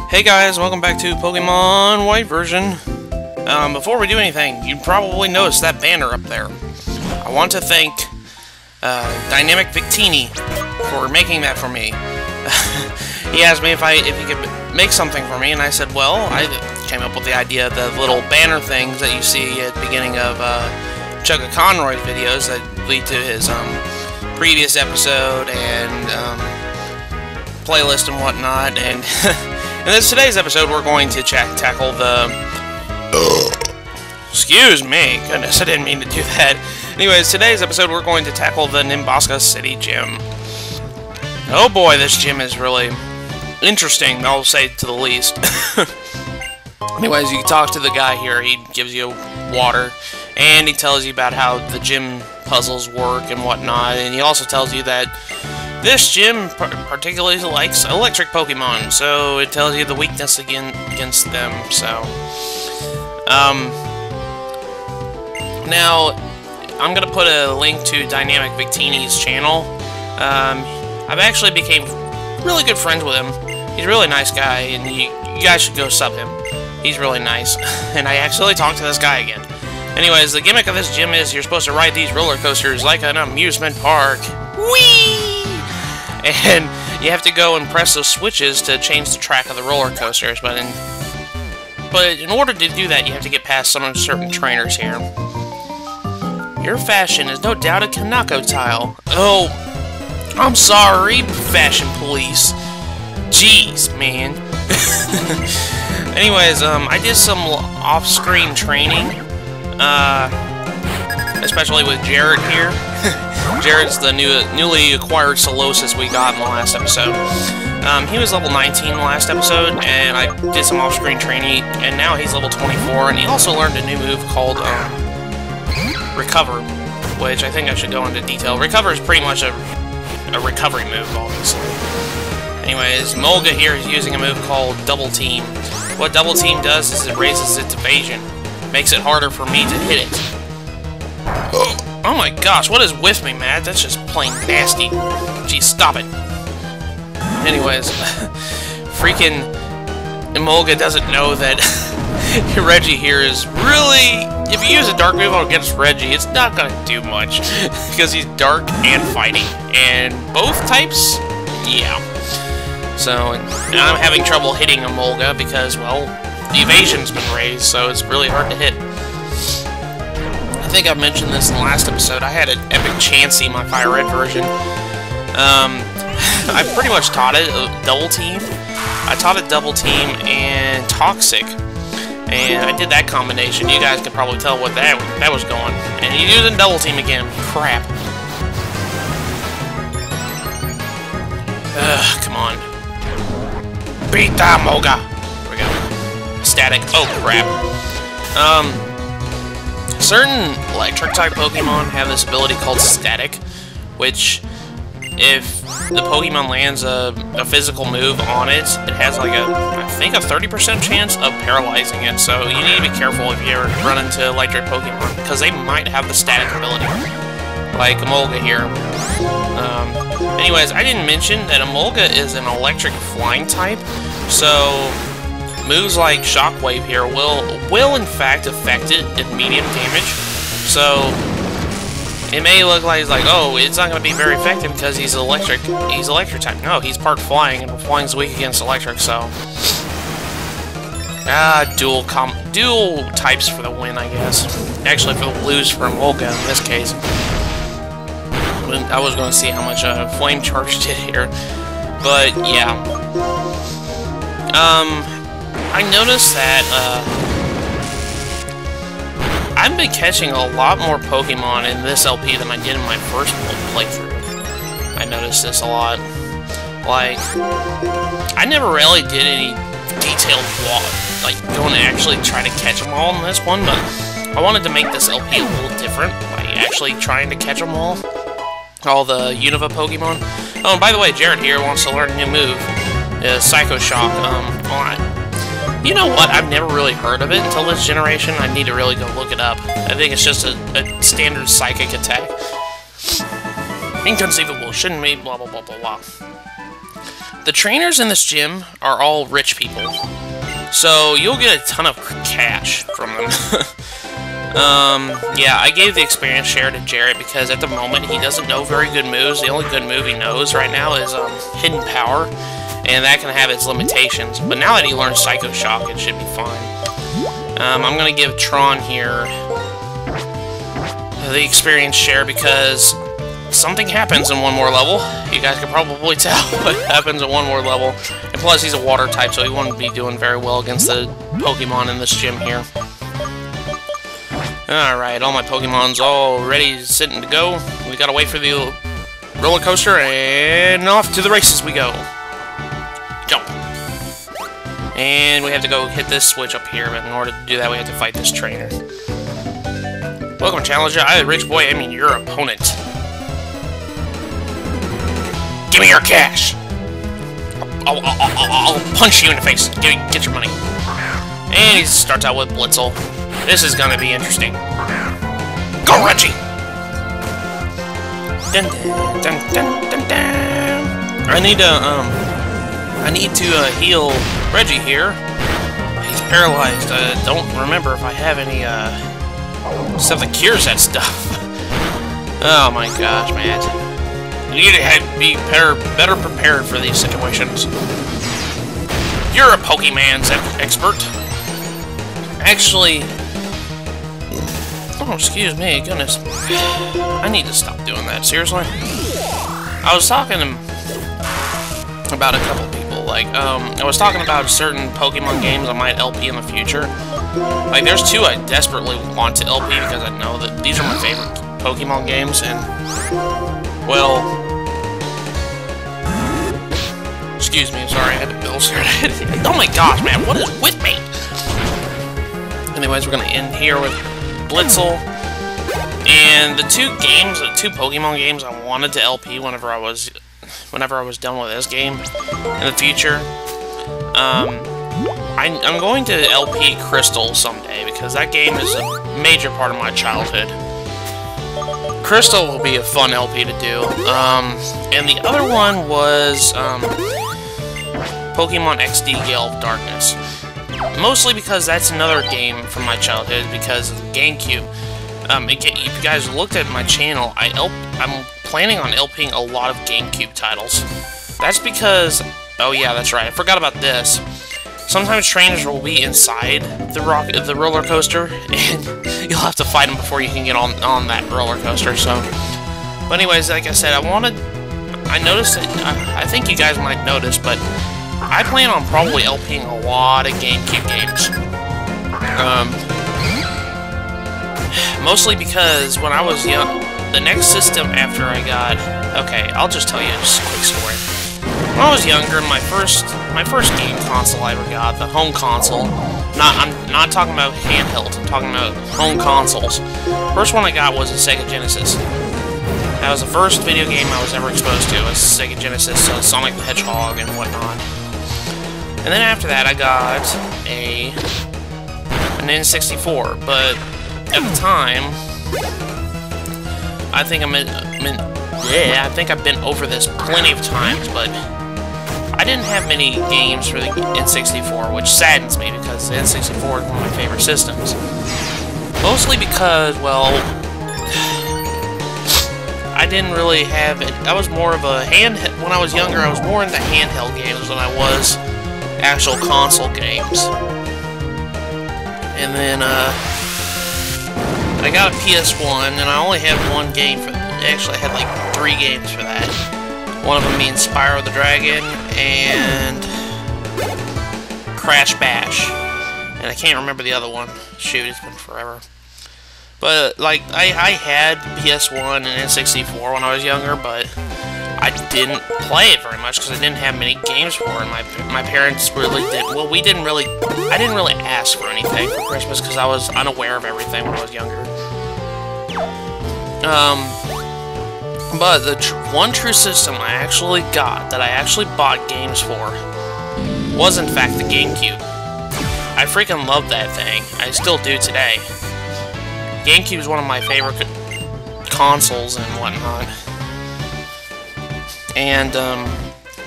Hey guys, welcome back to Pokemon White version. Before we do anything, you probably noticed that banner up there. I want to thank DynamicVictini for making that for me. He asked me if he could make something for me, and I said, well, I came up with the idea of the little banner things that you see at the beginning of Chugga Conroy's videos that lead to his previous episode and playlist and whatnot. And in today's episode, we're going to tackle the... Excuse me. Goodness, I didn't mean to do that. Anyways, today's episode, we're going to tackle the Nimbasa City gym. Oh boy, this gym is really interesting, I'll say to the least. Anyways, you talk to the guy here. He gives you water, and he tells you about how the gym puzzles work and whatnot. And he also tells you that this gym particularly likes electric Pokemon, so it tells you the weakness against them. So, now I'm gonna put a link to DynamicVictini's channel. I've actually became really good friends with him. He's a really nice guy, and you guys should go sub him. He's really nice. And I actually talked to this guy again. Anyways, the gimmick of this gym is you're supposed to ride these roller coasters like an amusement park. Whee! And you have to go and press those switches to change the track of the roller coasters. But in order to do that, you have to get past some certain trainers here. Your fashion is no doubt a Kanako tile. Oh, I'm sorry, fashion police. Jeez, man. Anyways, I did some off-screen training, especially with Jared here. Jared's the newly acquired Solosis we got in the last episode. He was level 19 in the last episode, and I did some off-screen training, and now he's level 24, and he also learned a new move called Recover, which I think I should go into detail. Recover is pretty much a recovery move, obviously. Anyways, Molga here is using a move called Double Team. What Double Team does is it raises its evasion. Makes it harder for me to hit it. Oh my gosh, what is with me, Matt? That's just plain nasty. Geez, stop it. Anyways, freaking Emolga doesn't know that Reggie here is really... If you use a dark move against Reggie, it's not gonna do much. Because he's dark and fighting. And both types? Yeah. So, I'm having trouble hitting Emolga because, well, the evasion's been raised, so it's really hard to hit. I think I mentioned this in the last episode. I had an epic Chansey, my Fire Red version. I pretty much taught it a Double Team. I taught it Double Team and Toxic. And I did that combination. You guys can probably tell what that was going. And he's using Double Team again. Crap. Ugh, come on. Beat that, Moga! There we go. Static. Oh, crap. Certain electric-type Pokemon have this ability called Static, which, if the Pokemon lands a physical move on it, it has like I think a 30% chance of paralyzing it, so you need to be careful if you ever run into electric Pokemon, because they might have the Static ability, like Emolga here. Anyways, I didn't mention that Emolga is an electric flying type, so moves like Shockwave here will in fact affect it at medium damage. So it may look like oh, it's not going to be very effective because he's electric. He's electric type. No, he's part flying, and flying's weak against electric. So dual types for the win, I guess. Actually, for the lose for Emolga in this case. I was going to see how much Flame Charge did here, but yeah. I noticed that I've been catching a lot more Pokemon in this LP than I did in my first playthrough. I noticed this a lot. Like, I never really did any detailed like going to actually try to catch them all in this one, but I wanted to make this LP a little different by actually trying to catch them all the Unova Pokemon. Oh, and by the way, Jared here wants to learn a new move, Psycho Shock. You know what? I've never really heard of it until this generation. I need to really go look it up. I think it's just a standard psychic attack. Inconceivable. Shouldn't be blah blah blah blah blah. The trainers in this gym are all rich people, so you'll get a ton of cash from them. Yeah, I gave the experience share to Jarrett because at the moment he doesn't know very good moves. The only good move he knows right now is Hidden Power, and that can have its limitations. But now that he learns Psycho Shock, it should be fine. I'm going to give Tron here the experience share because something happens in one more level. You guys can probably tell what happens in one more level. And plus, he's a water type, so he wouldn't be doing very well against the Pokemon in this gym here. Alright, all my Pokemon's all ready, sitting to go. We gotta wait for the roller coaster, and off to the races we go. Jump. And we have to go hit this switch up here, but in order to do that, we have to fight this trainer. Welcome, Challenger. I, Rich Boy, I mean your opponent. Give me your cash! I'll punch you in the face. Get your money. And he starts out with Blitzel. This is gonna be interesting. Go, Reggie! Dun, dun, dun, dun, dun. I need to heal Reggie here. He's paralyzed. Don't remember if I have any stuff that cures that stuff. Oh my gosh, man! You need to be better prepared for these situations. You're a Pokemon's expert. Actually. Oh, excuse me, goodness. I need to stop doing that, seriously. I was talking about a couple people, like, I was talking about certain Pokemon games I might LP in the future. Like, there's two I desperately want to LP because I know that these are my favorite Pokemon games, and, well... Excuse me, I'm sorry, I had to bill here. Oh my gosh, man, what is with me? Anyways, we're gonna end here with Blitzel, and the two Pokemon games I wanted to LP whenever I was done with this game in the future. I'm going to LP Crystal someday because that game is a major part of my childhood. Crystal will be a fun LP to do. And the other one was Pokemon XD Gale of Darkness. Mostly because that's another game from my childhood, because GameCube. If you guys looked at my channel, I'm planning on LPing a lot of GameCube titles. That's because... Oh yeah, that's right, I forgot about this. Sometimes trainers will be inside the roller coaster, and you'll have to fight them before you can get on that roller coaster, so... But anyways, like I said, I noticed that... I think you guys might notice, but... I plan on probably LPing a lot of GameCube games. Mostly because when I was young, the next system after I got... Okay, I'll just tell you a quick story. When I was younger, my first game console I ever got, the home console... I'm not talking about handheld, I'm talking about home consoles. First one I got was a Sega Genesis. That was the first video game I was ever exposed to, was Sega Genesis, so Sonic the Hedgehog and whatnot. And then after that, I got an N64, but at the time, I think I think I've been over this plenty of times, but I didn't have many games for the N64, which saddens me because the N64 is one of my favorite systems. Mostly because, well, I didn't really have it. I was more of a when I was younger, I was more into handheld games than I was actual console games. And then I got a PS1, and I only had one game for... Actually, I had like 3 games for that. One of them being Spyro the Dragon and Crash Bash. And I can't remember the other one. Shoot, it's been forever. But, like, I had PS1 and N64 when I was younger, but I didn't play it very much because I didn't have many games for it. My parents really did. Well, I didn't really ask for anything for Christmas because I was unaware of everything when I was younger. But the one true system I actually got, that I actually bought games for, was in fact the GameCube. I freaking loved that thing. I still do today. GameCube is one of my favorite consoles and whatnot. And,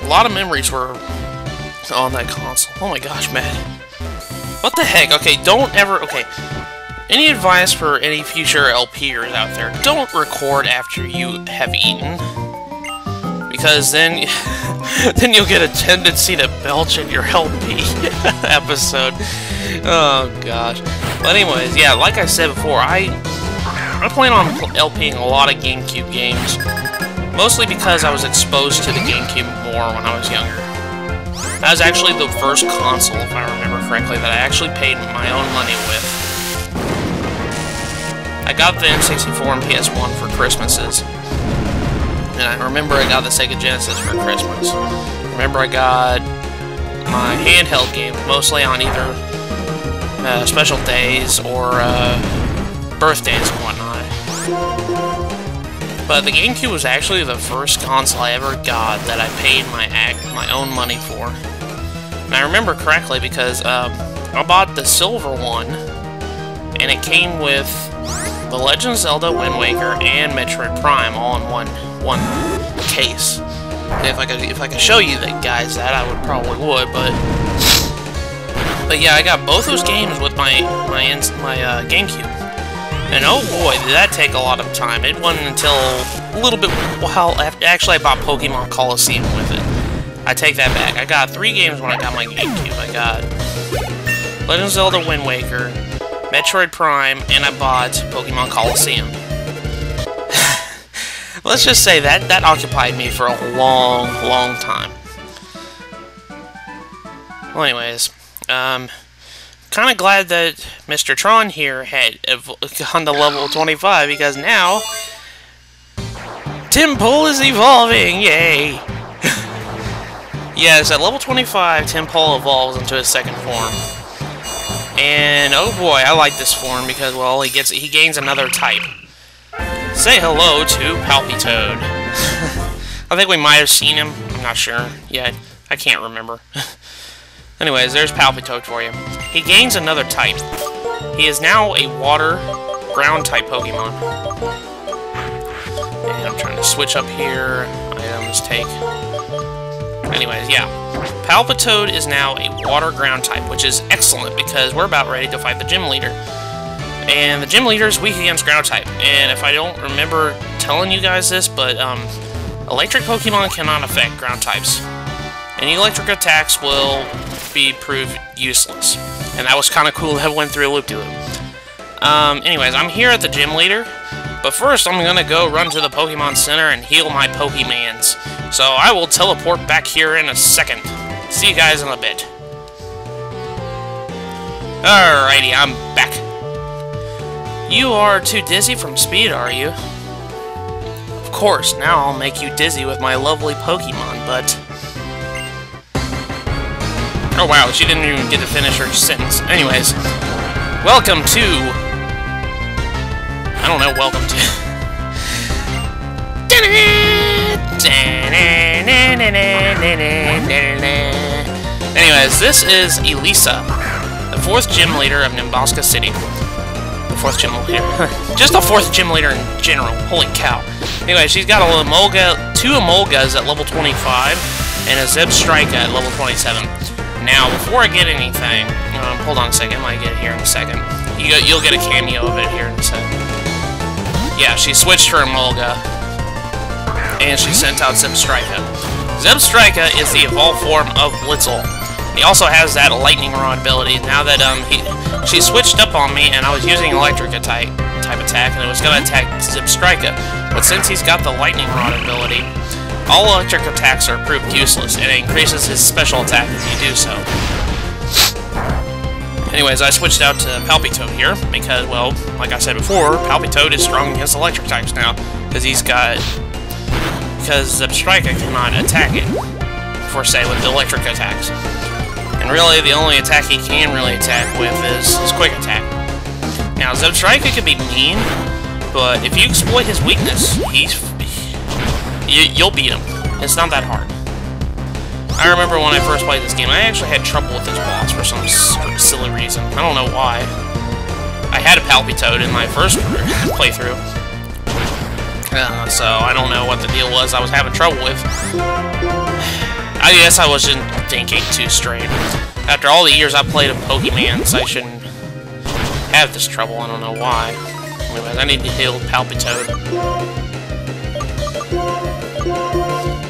A lot of memories were on that console. Oh my gosh, man. What the heck? Okay, don't ever... Okay. Any advice for any future LPers out there? Don't record after you have eaten. Because then... then you'll get a tendency to belch in your LP episode. Oh gosh. But anyways, yeah, like I said before, I plan on LPing a lot of GameCube games. Mostly because I was exposed to the GameCube more when I was younger. That was actually the first console, if I remember correctly, that I actually paid my own money with. I got the N64 and PS1 for Christmases. And I remember I got the Sega Genesis for Christmas. Remember I got my handheld games, mostly on either special days or birthdays and whatnot. But the GameCube was actually the first console I ever got that I paid my own money for. And I remember correctly because I bought the silver one, and it came with The Legend of Zelda, Wind Waker, and Metroid Prime all in one case. And if I could show you that, guys, that I would, but yeah, I got both those games with my GameCube. And oh boy, did that take a lot of time. It wasn't until a little bit while after, actually I bought Pokemon Coliseum with it. I take that back. I got 3 games when I got my GameCube. I got Legend of Zelda Wind Waker, Metroid Prime, and I bought Pokemon Coliseum. Let's just say that occupied me for a long, long time. Well, anyways, kind of glad that Mr. Tron here had gone to level 25, because now Tim Pool is evolving! Yay! Yes, at level 25, Tim Pool evolves into his second form. And oh boy, I like this form because, well, he gains another type. Say hello to Palpitoad. I think we might have seen him. I'm not sure. Yeah, I can't remember. Anyways, there's Palpitoad for you. He gains another type. He is now a water, ground type Pokemon. And I'm trying to switch up here. Items, take. Anyways, yeah. Palpitoad is now a water, ground type, which is excellent because we're about ready to fight the gym leader. And the gym leader is weak against ground type. And if I don't remember telling you guys this, but electric Pokemon cannot affect ground types. Any electric attacks will be proved useless. And that was kind of cool that I went through a loop-de-loop. Anyways, I'm here at the gym leader, but first I'm gonna go run to the Pokemon Center and heal my Pokemans. So I will teleport back here in a second. See you guys in a bit. Alrighty, I'm back. You are too dizzy from speed, are you? Of course, now I'll make you dizzy with my lovely Pokemon, but... Oh wow, she didn't even get to finish her sentence. Anyways, welcome to... I don't know, welcome to... Anyways, this is Elesa, the 4th gym leader of Nimbasa City. The 4th gym leader. Just the 4th gym leader in general. Holy cow. Anyway, she's got a Emolga, 2 Emolgas at level 25, and a Zebstrika at level 27. Now, before I get anything, hold on a second, I might get it here in a second. You'll get a cameo of it here in a second. Yeah, she switched her Emolga, and she sent out Zebstrika. Zebstrika is the evolved form of Blitzel. He also has that Lightning Rod ability. Now that she switched up on me, and I was using Electric type attack, and it was going to attack Zebstrika. But since he's got the Lightning Rod ability, all electric attacks are proved useless, and it increases his special attack if you do so. Anyways, I switched out to Palpitoad here, because, well, like I said before, Palpitoad is strong against electric types now, because Zebstrika cannot attack it, for say, with the electric attacks. And really, the only attack he can really attack with is his quick attack. Now, Zebstrika can be mean, but if you exploit his weakness, you'll beat him. It's not that hard. I remember when I first played this game, I actually had trouble with this boss for some silly reason. I don't know why. I had a Palpitoad in my first playthrough. So I don't know what the deal was I was having trouble with. I guess I wasn't thinking too straight. After all the years I played of Pokemans, I shouldn't have this trouble. I don't know why. Anyways, I need to heal Palpitoad.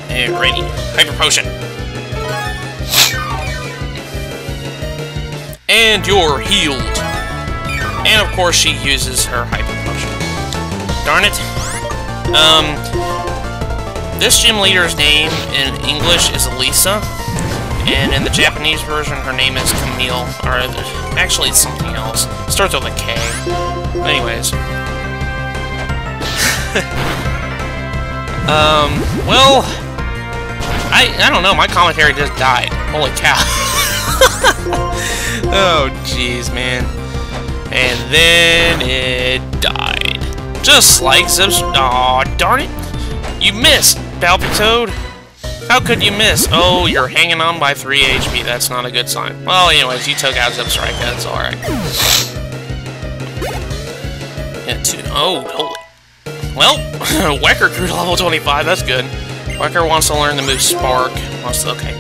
And ready. Hyper Potion. And you're healed. And of course she uses her Hyper Potion. Darn it. This gym leader's name in English is Elesa, and in the Japanese version her name is Camille, or actually it's something else. It starts with a K. Anyways. Well, I don't know, my commentary just died. Holy cow. Oh, jeez, man. And then it died. Just like Zips. Aw, darn it. You missed, Palpitoad. How could you miss? Oh, you're hanging on by 3 HP. That's not a good sign. Well, anyways, you took out Zipstrike. That's alright. Yeah, 2. Oh, holy. Well, Wecker grew to level 25. That's good. Wecker wants to learn the move Spark. Okay.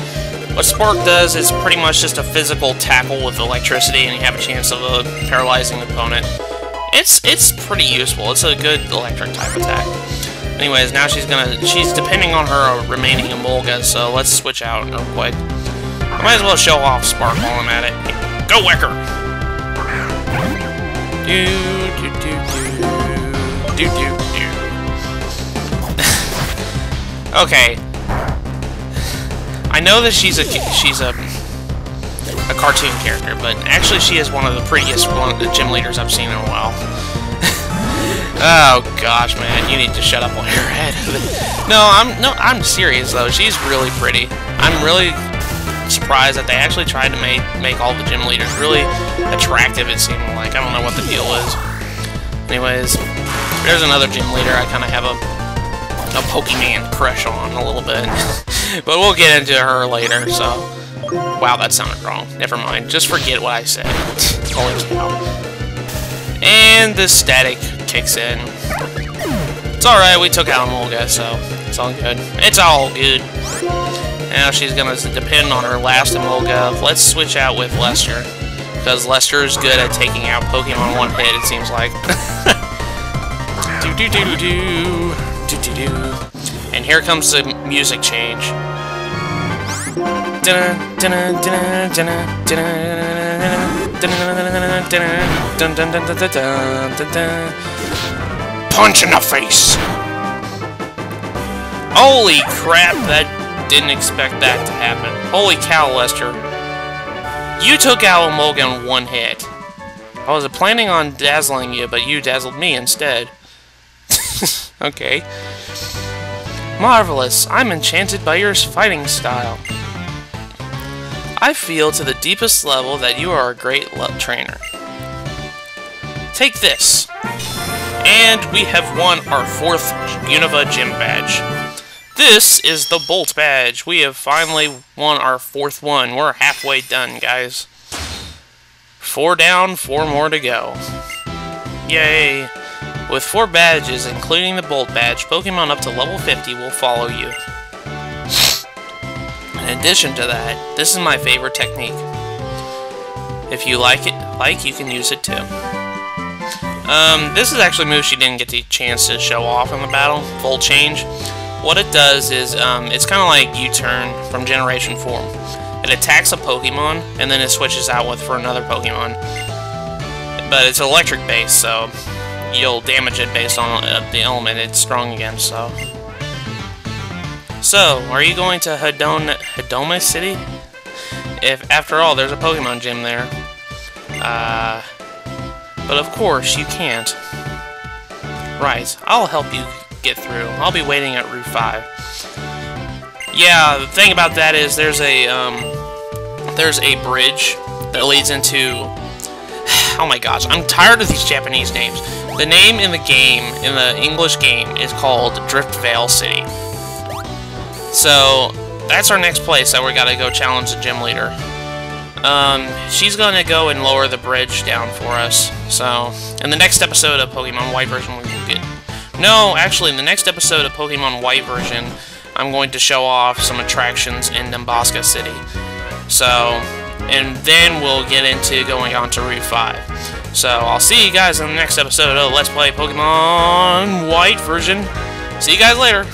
What Spark does is pretty much just a physical tackle with electricity, and you have a chance of paralyzing the opponent. It's pretty useful. It's a good electric type attack. Anyways, now she's depending on her remaining Emolga, so let's switch out real quick. I might as well show off Spark while I'm at it. Go, Wecker! Okay. I know that she's a cartoon character, but actually she is one of the prettiest gym leaders I've seen in a while. Oh gosh, man, you need to shut up on your head. I'm serious though. She's really pretty. I'm really surprised that they actually tried to make all the gym leaders really attractive. It seemed like. I don't know what the deal is. Anyways, there's another gym leader I kind of have a Pokemon crush on a little bit, but we'll get into her later. So, wow, that sounded wrong. Never mind. Just forget what I said. Holy cow. And the static kicks in. It's alright, we took out Emolga, so it's all good. It's all good. Now she's gonna depend on her last Emolga. Let's switch out with Lester, because Lester is good at taking out Pokemon one hit, it seems like. And here comes the music change. Punch in the face! Holy crap, that didn't expect that to happen. Holy cow, Lester. You took out Emolga in one hit. I was planning on dazzling you, but you dazzled me instead. Okay. Marvelous. I'm enchanted by your fighting style. I feel to the deepest level that you are a great trainer. Take this. And we have won our 4th Unova Gym Badge. This is the Bolt Badge. We have finally won our 4th one. We're halfway done, guys. 4 down, 4 more to go. Yay! With 4 badges, including the Bolt Badge, Pokemon up to level 50 will follow you. In addition to that, this is my favorite technique. If you like it, you can use it too. This is actually a move she didn't get the chance to show off in the battle. Volt Change. What it does is, it's kind of like U-Turn from Generation 4. It attacks a Pokemon, and then it switches out for another Pokemon. But it's electric based, so you'll damage it based on the element it's strong against, so... So, are you going to Nimbasa City? If, after all, there's a Pokemon gym there. But of course, you can't. Right, I'll help you get through. I'll be waiting at Route 5. Yeah, the thing about that is there's a bridge that leads into... Oh my gosh, I'm tired of these Japanese names. The name in the game, in the English game, is called Driftvale City. So, that's our next place that we gotta go challenge the gym leader. She's gonna go and lower the bridge down for us. So, in the next episode of Pokemon White version, we will get... No, actually, in the next episode of Pokemon White version, I'm going to show off some attractions in Nimbasa City. So, and then we'll get into going on to Route 5. So, I'll see you guys in the next episode of Let's Play Pokemon White version. See you guys later.